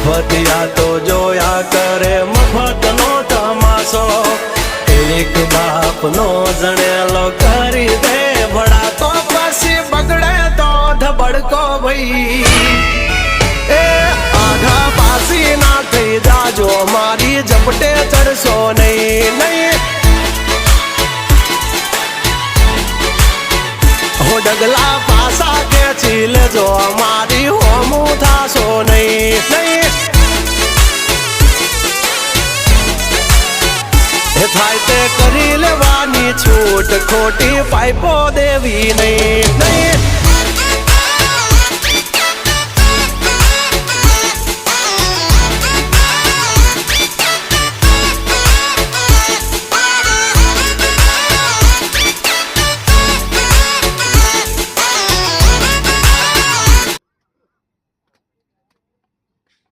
મફતિયા તો જોયા કરે મફતનો તમાશો એક બાપનો જણેલો કરી દે ભડા તો પછી બગડે તો ધબડકો ભાઈ એ આઘા પાસી ના થઈ જાજો મારી ઝપટે ચડશો નહીં નહીં હો ડગલા પાસા ખેંચી લેજો મારી હોમું થાશો નહીં નહીં થાય તે કરી લેવાની છૂટ ખોટી પાઇપો દેવી નહીં નહીં